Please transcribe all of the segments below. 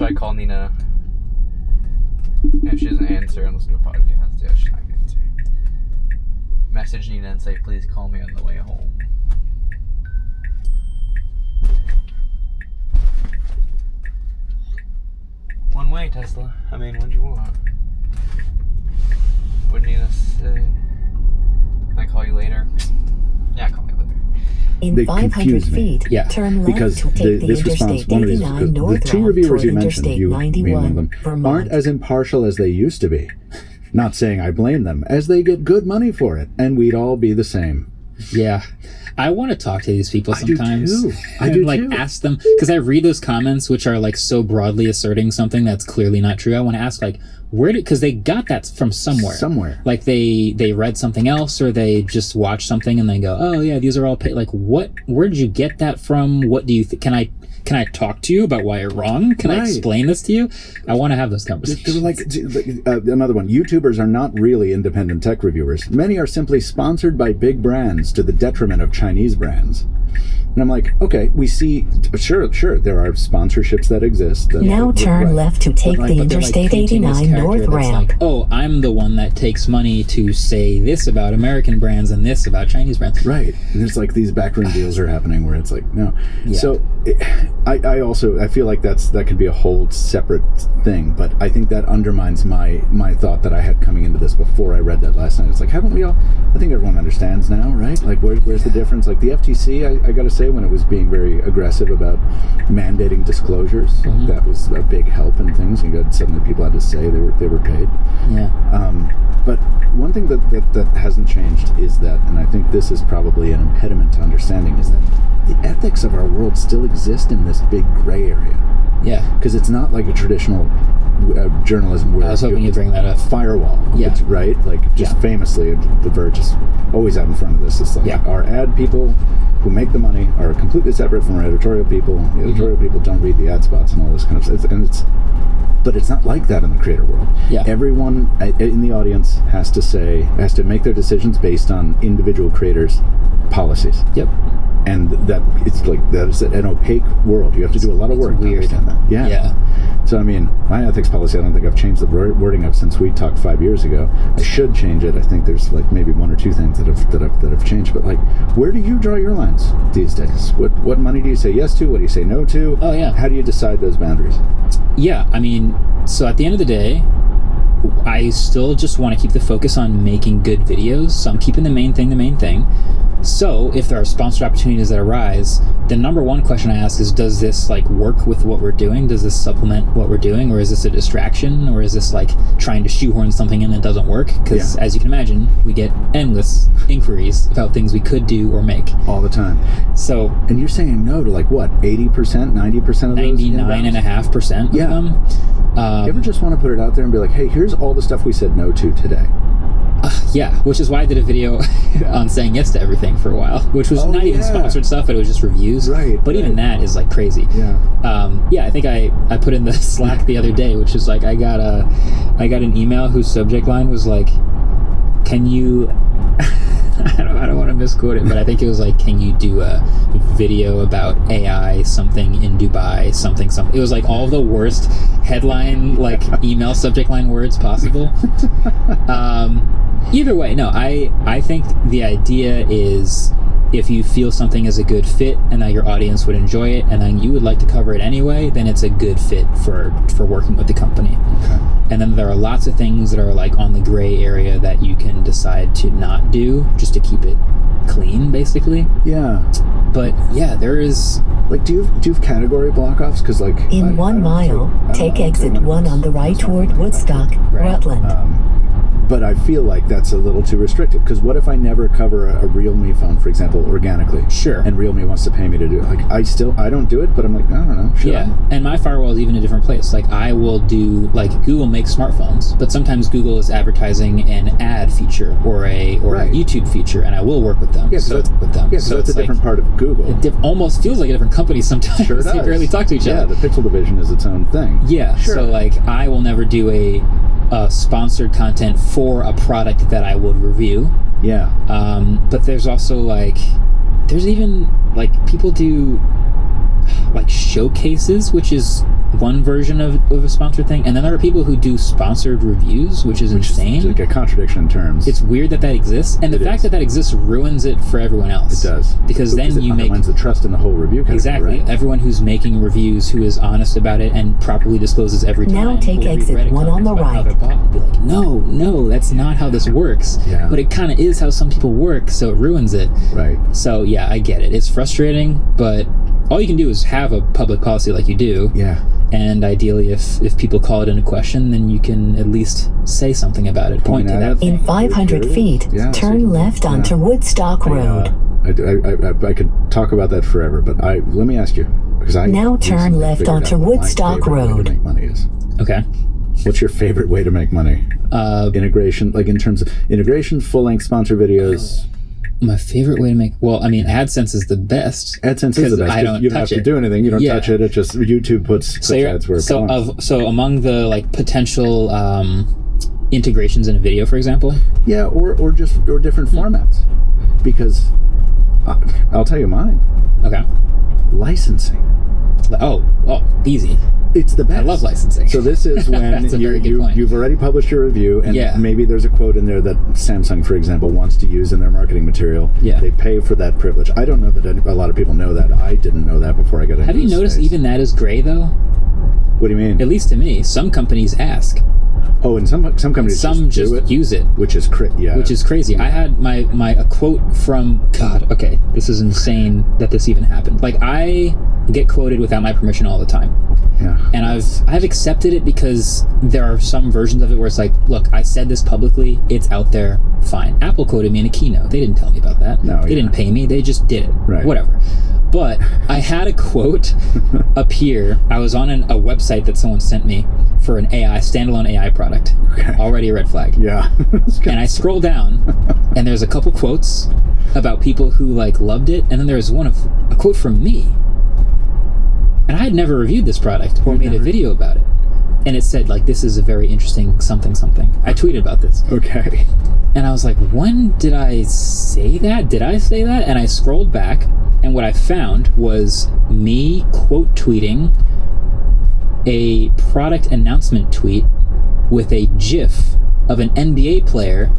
I call Nina? And if she doesn't answer and listen to a podcast, yeah, she's not gonna answer. Message Nina and say, please call me on the way home. One way, Tesla. I mean, what do you want? What did Nina say? Can I call you later? Yeah, call me later. In 500 feet, turn left because to take the this response, Interstate one of these, 89 north the two route reviewers toward you mentioned, Interstate you being one of 91, them, Vermont. aren't as impartial as they used to be. Not saying I blame them, as they get good money for it, and we'd all be the same. Yeah. I want to talk to these people sometimes. I do like too. ask them, because I read those comments which are like so broadly asserting something that's clearly not true. I want to ask, like, because they got that from somewhere. Like they read something else, or they just watch something and they go, oh yeah, these are all like, where did you get that from? What do you can I talk to you about why you're wrong? Can I explain this to you? I want to have those conversations. Like another one. YouTubers are not really independent tech reviewers. Many are simply sponsored by big brands to the detriment of Chinese brands. And I'm like, okay, we see, sure, there are sponsorships that exist. Now turn left to take the Interstate 89 north ramp. Like, oh, I'm the one that takes money to say this about American brands and this about Chinese brands. Right. And there's like these backroom deals are happening where it's like, no. Yeah. So I feel like that could be a whole separate thing, but I think that undermines my thought that I had coming into this before I read that last night. It's like, haven't we all, I think everyone understands now, right? Like where's the difference? Like the FTC, I gotta say, when it was being very aggressive about mandating disclosures, like that was a big help in things. You got suddenly people had to say they were paid. Yeah. But one thing that hasn't changed is that, and I think this is probably an impediment to understanding, is that the ethics of our world still exist in this big gray area. Yeah. Because it's not like a traditional journalism where I was hoping you'd bring that up. Firewall. Yeah. Right? Like, just famously, The Verge is always out in front of this. It's like, our ad people who make the money are completely separate from our editorial people. The editorial people don't read the ad spots and all this kind of stuff. But it's not like that in the creator world. Yeah. Everyone in the audience has to make their decisions based on individual creators' policies. Yep. And that it's like that is an opaque world. You have to do a lot of work to understand that. Yeah. So I mean, my ethics policy, I don't think I've changed the wording of since we talked 5 years ago. I should change it. I think there's like maybe one or two things that have changed. But like, where do you draw your lines these days? What money do you say yes to? What do you say no to? Oh yeah. How do you decide those boundaries? Yeah, I mean, so at the end of the day, I still just want to keep the focus on making good videos. So I'm keeping the main thing. So if there are sponsored opportunities that arise, the number one question I ask is, does this like work with what we're doing? Does this supplement what we're doing? Or is this a distraction? Or is this like trying to shoehorn something in that doesn't work? Because as you can imagine, we get endless inquiries about things we could do or make. All the time. So, and you're saying no to like what, 80%, 90% of those? 99.5% of them. You ever just want to put it out there and be like, hey, here's all the stuff we said no to today? Yeah, which is why I did a video on saying yes to everything for a while, which was not even sponsored stuff, but it was just reviews. Right. But even that is like crazy. Yeah. I think I put in the Slack the other day, which is like I got an email whose subject line was like, can you I don't want to misquote it, but I think it was like, can you do a video about AI something in Dubai, something. It was like all the worst headline, like email subject line words possible. Either way, no, I think the idea is, if you feel something is a good fit and that your audience would enjoy it and then you would like to cover it anyway, then it's a good fit for working with the company. Okay. And then there are lots of things that are like on the gray area that you can decide to not do just to keep it clean, basically. Yeah. But yeah, there is... Like, do you have category block-offs? Because like... In 1 mile, take exit 1 on the right toward Woodstock, Rutland. But I feel like that's a little too restrictive, because what if I never cover a Realme phone, for example, organically? Sure. And Realme wants to pay me to do it. Like, I don't do it, but I'm like, I don't know. Should I? And my firewall is even a different place. Like, I will do, like, Google makes smartphones, but sometimes Google is advertising an ad feature or a YouTube feature, and I will work with them. Yeah, so that's a different part of Google. It almost feels like a different company sometimes. Sure They barely talk to each other. Yeah, the Pixel division is its own thing. Yeah, sure. So, like, I will never do a sponsored content for a product that I would review. Yeah. But there's also there's even people do like showcases, which is one version of a sponsored thing, and then there are people who do sponsored reviews, which is insane. It's like a contradiction in terms. It's weird that exists, and the fact that exists ruins it for everyone else. It does. Because then you undermines the trust in the whole review category, exactly. right? Everyone who's making reviews, who is honest about it and properly discloses every time. Now take will read exit Reddit 1 on the comments about how right. they're bought and be like, no, that's not how this works. Yeah. But it kind of is how some people work, so it ruins it. Right. So yeah, I get it. It's frustrating, but all you can do is have a public policy like you do. Yeah. And ideally, if people call it into question, then you can at least say something about it. Point to at that it. thing. In 500 feet, Yeah, turn left onto Woodstock Road. I could talk about that forever, but let me ask you, because I Now turn recently left figured onto out what my Woodstock favorite way to Road. make money is. Okay. What's your favorite way to make money? Integration, like in terms of integration, full-length sponsor videos. My favorite way to make... Well, I mean, AdSense is the best. AdSense is the best. I don't You don't have touch to it. do anything. You don't Yeah. touch it. It just YouTube puts ads where it belongs. So among the like potential integrations in a video, for example. Yeah, or different formats. Because I'll tell you mine. Okay. Licensing. Oh, easy. It's the best. I love licensing. So this is when That's a very good point. you've already published your review, and Yeah. maybe there's a quote in there that Samsung, for example, wants to use in their marketing material. Yeah. They pay for that privilege. I don't know that a lot of people know that. I didn't know that before I got into Have you this noticed space. even that is gray though? What do you mean? At least to me, some companies ask. Oh, and some companies Some just do it, use it. which is Which is crazy. I had a quote from God. Okay, this is insane that this even happened. Like I get quoted without my permission all the time, yeah. and I've accepted it because there are some versions of it where it's like, look, I said this publicly. It's out there. Fine. Apple quoted me in a keynote. They didn't tell me about that. No, they yeah. didn't pay me. They just did it. Right. Whatever. But I had a quote appear. I was on a website that someone sent me for an standalone AI product. Okay. Already a red flag. Yeah. And I scroll down, and there's a couple quotes about people who like loved it, and then there's a quote from me. And I had never reviewed this product or made a video about it. And it said like, this is a very interesting something. I tweeted about this. Okay. And I was like, when did I say that? Did I say that? And I scrolled back, and what I found was me quote tweeting a product announcement tweet with a GIF of an NBA player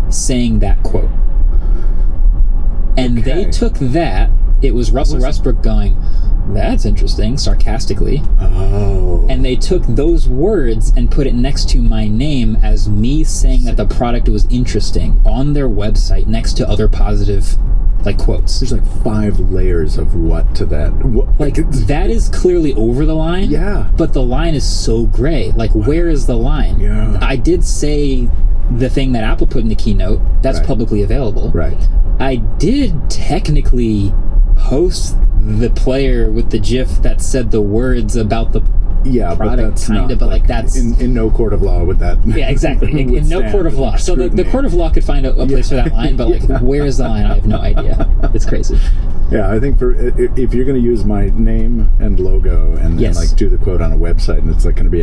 saying that quote. And Okay. they took that. It was Russell Westbrook going, that's interesting, sarcastically. Oh. And they took those words and put it next to my name as me saying that the product was interesting on their website next to other positive like quotes. There's like 5 layers of what to that. Like that is clearly over the line. Yeah. But the line is so gray. Like where is the line? Yeah. I did say the thing that Apple put in the keynote. That's Right. publicly available. Right. I did technically post the player with the GIF that said the words about the Yeah, but product, that's kinda, not, but, like, that's- in no court of law would that. Yeah, exactly. In no court of law. So the court of law could find a place for that line, but like, Yeah. where is the line? I have no idea. It's crazy. Yeah, I think if you're going to use my name and logo and Yes. like do the quote on a website, and it's like going to be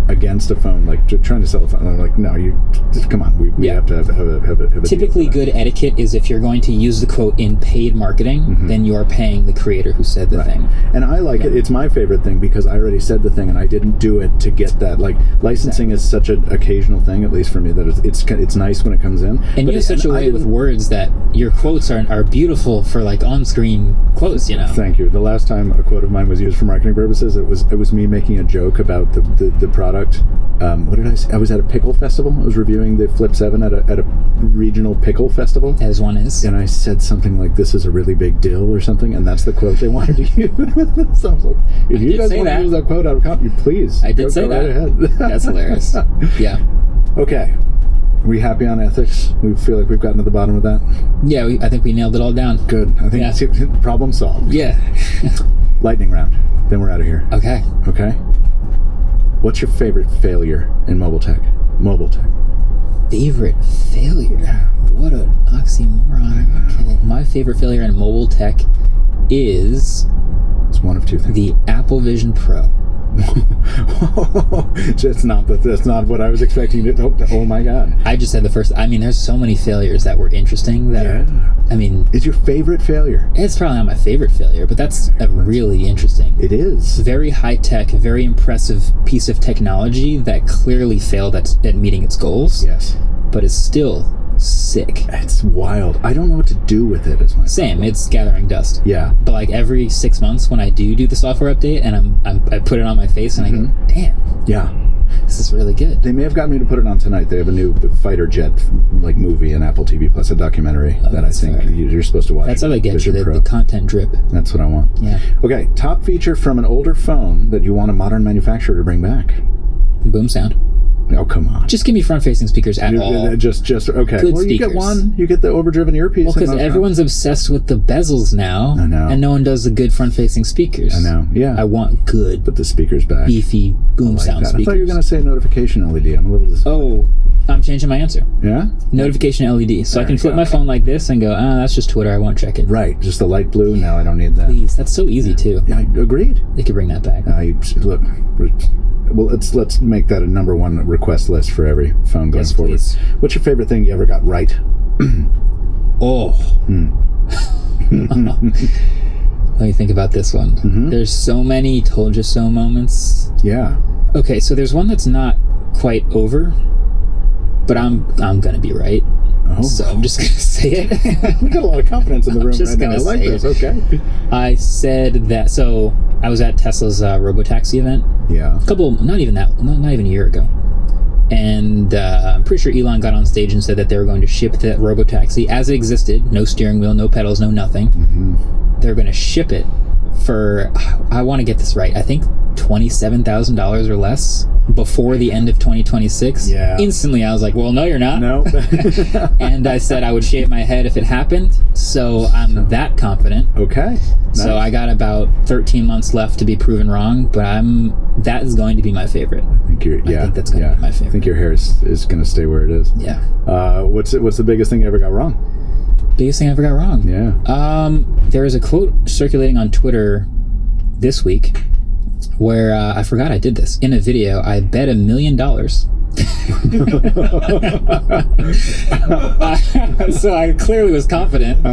against a phone, like trying to sell a phone, I'm like, no, you just come on, we Yeah. have to have a Typically, deal for that. good etiquette is if you're going to use the quote in paid marketing, then you're paying the creator who said the Right. thing. And I like it. It's my favorite thing because I already said the thing and I didn't do it to get that. Like licensing is such an occasional thing, at least for me, that it's nice when it comes in. And you have such a way with words that your quotes are beautiful for like on-screen quotes, you know. Thank you. The last time a quote of mine was used for marketing purposes, it was me making a joke about the product. What did I say? I was at a pickle festival. I was reviewing the Flip 7 at a regional pickle festival. As one is. And I said something like, "This is a really big deal" or something, and that's the quote they wanted to use. So I was like, if you did guys say want to that. use that quote out of copy, please. I did say go that. right ahead. That's hilarious. Yeah. Okay. We happy on ethics? We feel like we've gotten to the bottom of that? Yeah, I think we nailed it all down. Good. I think Yeah. problem solved. Yeah. Lightning round. Then we're out of here. Okay. Okay? What's your favorite failure in mobile tech? Mobile tech. Favorite failure? What an oxymoron. Okay. My favorite failure in mobile tech is It's one of two things. the Apple Vision Pro. That's not what I was expecting to. Oh my god! I just said the first. I mean, there's so many failures that were interesting. I mean, it's your favorite failure. It's probably not my favorite failure, but that's a really interesting. It is very high tech, very impressive piece of technology that clearly failed at meeting its goals. Yes, but it's still sick. It's wild. I don't know what to do with it. As my same. problem. It's gathering dust. Yeah, but like every 6 months when I do the software update and I put it on my face and I go, damn. Yeah. This is really good. They may have gotten me to put it on tonight. They have a new fighter jet like movie on Apple TV Plus, a documentary that I think you're supposed to watch. That's how they get you, the content drip. That's what I want. Yeah. Okay, top feature from an older phone that you want a modern manufacturer to bring back. Boom sound. Oh, come on. Just give me front-facing speakers at all. Just okay. Good well, speakers. You get one. You get the overdriven earpiece. Well, because everyone's obsessed with the bezels now. I know. And no one does the good front-facing speakers. I know. Yeah. I want good. Put the speakers back. Beefy boom sound speakers. I thought you were going to say notification LED. I'm a little disappointed. Oh, I'm changing my answer. Yeah? Notification LED. So I can flip my phone like this and go, that's just Twitter. I won't check it. Right. Just the light blue. No, I don't need that. Please. That's so easy, too. Yeah, I agreed. They could bring that back. Look. Well, let's make that a number one request list for every phone going forward. Please. What's your favorite thing you ever got right? Let me think about this one. There's so many told you so moments. Yeah. Okay, so there's one that's not quite over, but I'm gonna be right. Oh. So I'm just gonna say it. We got a lot of confidence in the room right now. I like this. Okay. I said that. So I was at Tesla's Robotaxi event. Yeah. Not even a year ago. And I'm pretty sure Elon got on stage and said that they were going to ship the Robotaxi as it existed. No steering wheel, no pedals, no nothing. They're going to ship it for, I want to get this right, I think $27,000 or less before the end of 2026. Yeah. Instantly, I was like, well, no, you're not. No. And I said I would shave my head if it happened. So I'm that confident. Okay. Nice. So I got about 13 months left to be proven wrong, but that is going to be my favorite. I think that's going to be my favorite. I think your hair is going to stay where it is. Yeah. What's the biggest thing you ever got wrong? Biggest thing I ever got wrong? Yeah. There is a quote circulating on Twitter this week where I forgot I did this. In a video, I bet $1 million. So I clearly was confident.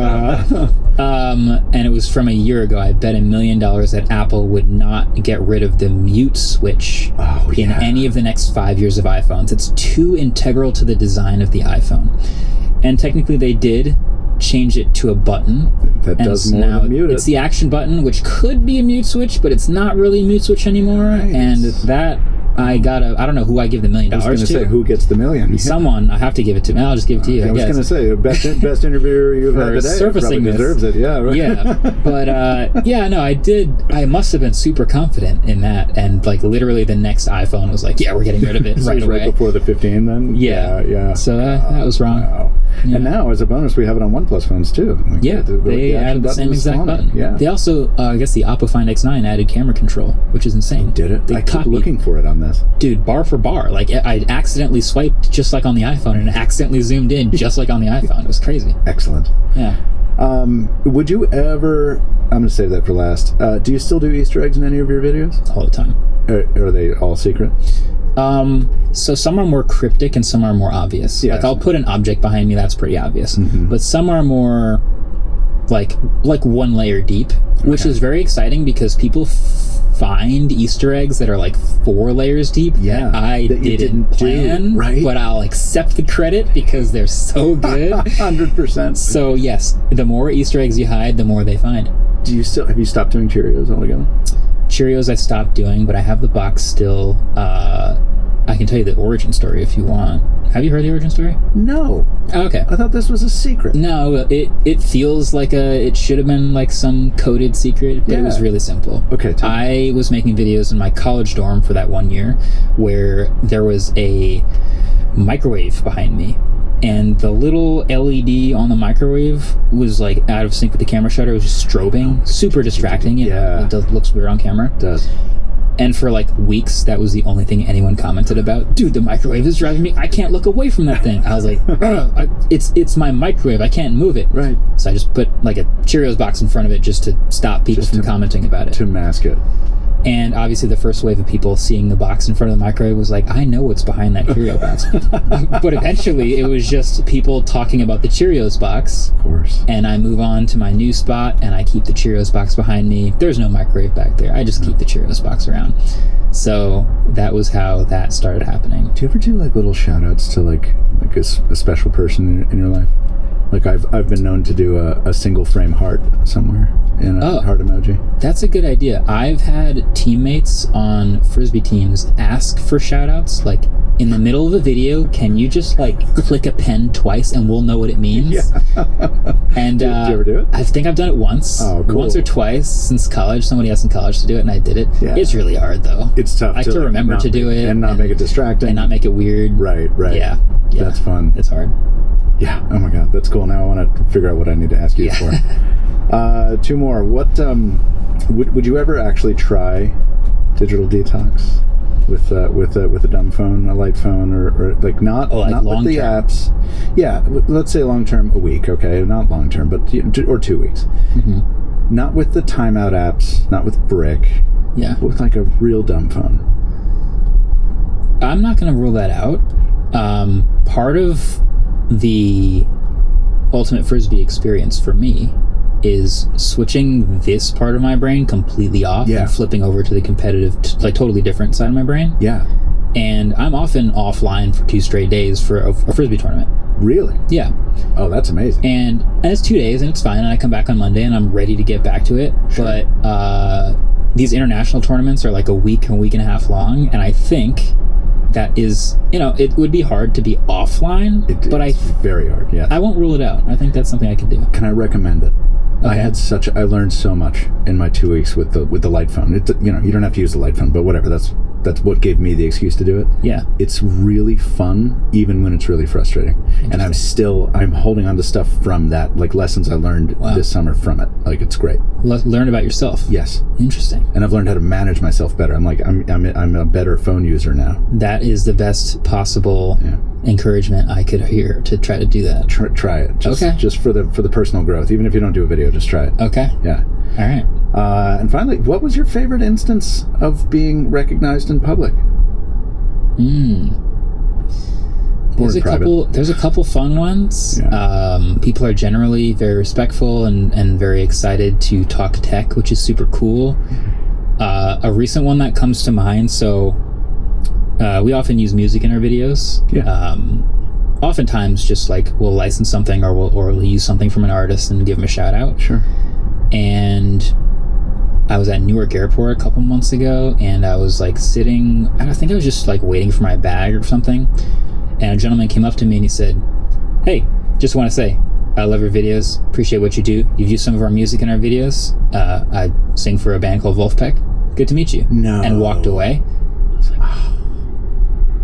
And it was from a year ago. I bet $1 million that Apple would not get rid of the mute switch in any of the next 5 years of iPhones. It's too integral to the design of the iPhone. And technically they did change it to a button that does more than mute it. It's the action button, which could be a mute switch, but it's not really a mute switch anymore. Right. And that I don't know who I give the $1 million to. I was going to say, who gets the million? Someone. I have to give it to. I'll just give it to you. I was going to say, best interviewer you've had today. Surfacing this. Deserves it. Yeah. Right. Yeah. But I did. I must have been super confident in that, and like literally the next iPhone was like, yeah, we're getting rid of it right away. Right before the 15, then. Yeah. So that was wrong. Wow. Yeah. And now, as a bonus, we have it on OnePlus phones too. Like they added the same exact button. Yeah. They also, I guess, the Oppo Find X9 added camera control, which is insane. Oh, did it? I keep looking for it on this. Dude, bar for bar. Like, I accidentally swiped just like on the iPhone, and accidentally zoomed in just like on the iPhone. It was crazy. Excellent. Yeah. Would you ever? I'm going to save that for last. Do you still do Easter eggs in any of your videos? All the time. Are they all secret? So some are more cryptic and some are more obvious. Yeah, like I'll put an object behind me, that's pretty obvious. But some are more like one layer deep, which is very exciting because people find Easter eggs that are like 4 layers deep. Yeah, that I didn't plan, right? But I'll accept the credit because they're so good. 100%. So yes, the more Easter eggs you hide, the more they find. Have you stopped doing Cheerios altogether? Cheerios I stopped doing, but I have the box still. I can tell you the origin story if you want. Have you heard the origin story? No. Oh, okay. I thought this was a secret. No, it feels like it should have been like some coded secret, but it was really simple. Okay. I was making videos in my college dorm for that 1 year where there was a microwave behind me. And the little LED on the microwave was like out of sync with the camera shutter. It was just strobing, super distracting. It looks weird on camera. It does. And for like weeks, that was the only thing anyone commented about. Dude, the microwave is driving me. I can't look away from that thing. I was like, it's my microwave. I can't move it. Right. So I just put like a Cheerios box in front of it just to stop people from commenting about it. To mask it. And obviously the first wave of people seeing the box in front of the microwave was like, I know what's behind that Cheerio box. But eventually it was just people talking about the Cheerios box. Of course. And I move on to my new spot and I keep the Cheerios box behind me. There's no microwave back there. I just keep the Cheerios box around. So that was how that started happening. Do you ever do like little shout outs to like a special person in your life? Like I've been known to do a single frame heart somewhere in a heart emoji. That's a good idea. I've had teammates on Frisbee teams ask for shout outs, like in the middle of a video, can you just like click a pen twice and we'll know what it means? Yeah. And did you ever do it? I think I've done it once. Oh, cool. Once or twice since college. Somebody asked in college to do it and I did it. Yeah. It's really hard though. It's tough. I have to remember to do it. And not make it distracting. And not make it weird. Right. Yeah. That's fun. It's hard. Yeah. Oh my God. That's cool. Now I want to figure out what I need to ask you for. Two more. What would you ever actually try digital detox with a dumb phone, a light phone, or like not with the apps? Yeah. Let's say long term, a week. Okay, not long term, but or 2 weeks. Mm-hmm. Not with the timeout apps. Not with Brick. Yeah. But with like a real dumb phone. I'm not going to rule that out. Part of the ultimate Frisbee experience for me is switching this part of my brain completely off and flipping over to the competitive, like totally different side of my brain. Yeah. And I'm often offline for 2 straight days for a Frisbee tournament. Really? Yeah. Oh, that's amazing. And it's 2 days and it's fine. And I come back on Monday and I'm ready to get back to it. Sure. But these international tournaments are like a week and a half long. And I think that is, it would be hard to be offline, but it's very hard. Yeah. I won't rule it out. I think that's something I could do. Can I recommend it? Okay. I learned so much in my 2 weeks with the light phone. You don't have to use the light phone, but whatever. That's what gave me the excuse to do it. Yeah. It's really fun, even when it's really frustrating. And I'm holding on to stuff from that, like lessons I learned this summer from it. Like, it's great. Learn about yourself. Yes. Interesting. And I've learned how to manage myself better. I'm a better phone user now. That is the best possible encouragement I could hear to try to do that. Try it. Just for the personal growth. Even if you don't do a video, just try it. Okay. Yeah. All right. And finally, what was your favorite instance of being recognized in public? There's a couple fun ones. Yeah. People are generally very respectful and very excited to talk tech, which is super cool. A recent one that comes to mind, so we often use music in our videos. Yeah. Oftentimes just like we'll license something or we'll use something from an artist and give them a shout out. Sure. And I was at Newark Airport a couple months ago and I was like sitting, I think I was just like waiting for my bag or something, and a gentleman came up to me and he said, "Hey, just want to say I love your videos, appreciate what you do. You've used some of our music in our videos. I sing for a band called Wolfpack. Good to meet you." No. And walked away. I was like, oh.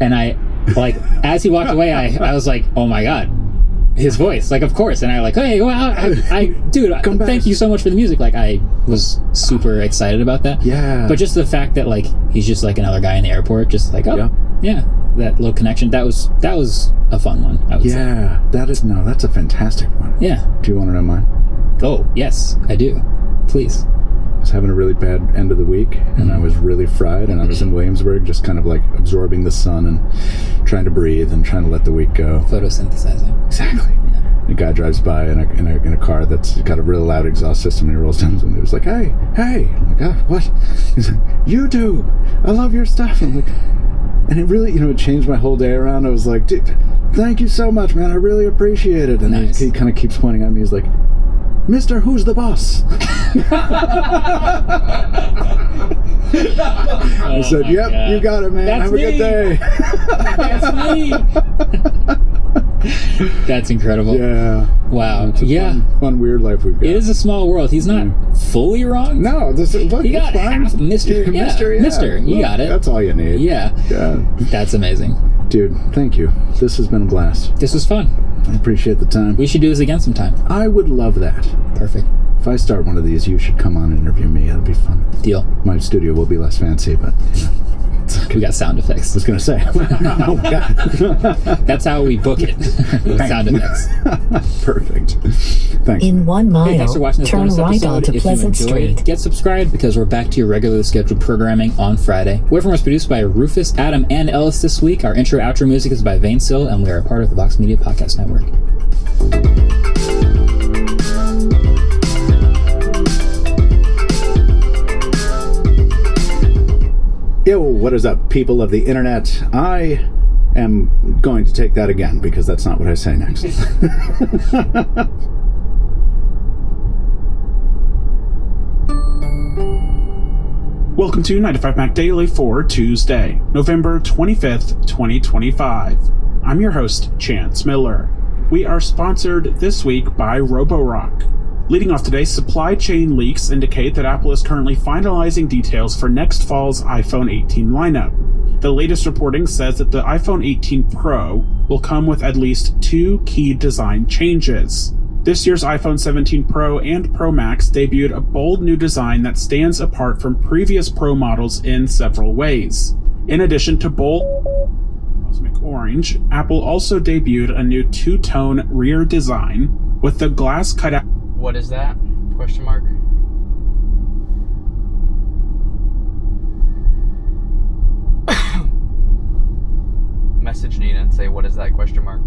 And I, like, as he walked away, I was like, oh my God, his voice, like, of course. And I like, hey, well, dude, thank you so much for the music. Like, I was super excited about that. Yeah. But just the fact that like he's just like another guy in the airport, just like, oh yeah, that little connection. That was a fun one. I would say. That's a fantastic one. Yeah. Do you want to know mine? Oh yes, I do. Please. I was having a really bad end of the week, and I was really fried, and I was in Williamsburg just kind of like absorbing the sun and trying to breathe and trying to let the week go. Photosynthesizing. Exactly. Yeah. A guy drives by in a car that's got a really loud exhaust system, and he rolls down and he was like, hey. I'm like, oh, what? He's like, you do. I love your stuff. I'm like, and it really, it changed my whole day around. I was like, dude, thank you so much, man. I really appreciate it. And nice. he kind of keeps pointing at me. He's like, Mr. Who's the Boss? I said, yep, God. You got it, man. That's Have me. A good day. That's me. That's incredible. Yeah. Wow. It's a fun, weird life we've got. It is a small world. He's not fully wrong. No, he got half Mr. Mr. You got it. That's all you need. Yeah. That's amazing. Dude, thank you. This has been a blast. This was fun. I appreciate the time. We should do this again sometime. I would love that. Perfect. If I start one of these, you should come on and interview me. It'll be fun. Deal. My studio will be less fancy, but We got sound effects. I was going to say. Oh, God. That's how we book it. With sound effects. Perfect. Thanks. In 1 mile, Hey, thanks for watching this turn bonus right episode. onto If Pleasant you enjoyed, Street. get subscribed because we're back to your regularly scheduled programming on Friday. Whoever was produced by Rufus, Adam, and Ellis this week. Our intro-outro music is by Vane Sill, and we are a part of the Vox Media Podcast Network. Yo, what is up, people of the internet? I am going to take that again because that's not what I say next. Welcome to 95 Mac Daily for Tuesday, November 25th, 2025. I'm your host, Chance Miller. We are sponsored this week by Roborock. Leading off today, supply chain leaks indicate that Apple is currently finalizing details for next fall's iPhone 18 lineup. The latest reporting says that the iPhone 18 Pro will come with at least 2 key design changes. This year's iPhone 17 Pro and Pro Max debuted a bold new design that stands apart from previous Pro models in several ways. In addition to bold cosmic orange, Apple also debuted a new two-tone rear design with the glass cutout. What is that? Question mark. Message Nina and say, what is that? Question mark.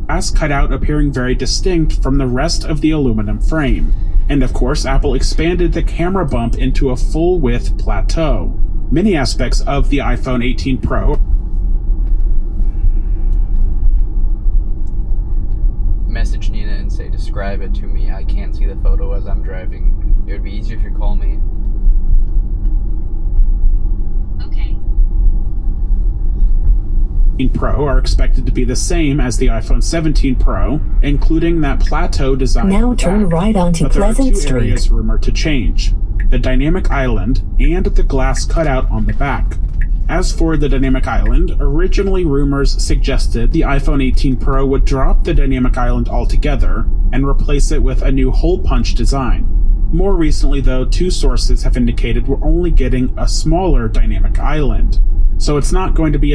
Glass cutout appearing very distinct from the rest of the aluminum frame. And of course, Apple expanded the camera bump into a full-width plateau. Many aspects of the iPhone 18 Pro. Message Nina and say, describe it to me. I can't see the photo as I'm driving. It would be easier if you call me. Okay. Pro are expected to be the same as the iPhone 17 Pro, including that plateau design. Now turn right onto but there are Pleasant two Street. areas rumored to change: the dynamic island and the glass cutout on the back. As for the dynamic island, originally rumors suggested the iPhone 18 Pro would drop the dynamic island altogether and replace it with a new hole punch design. More recently, though, 2 sources have indicated we're only getting a smaller dynamic island. So it's not going to be a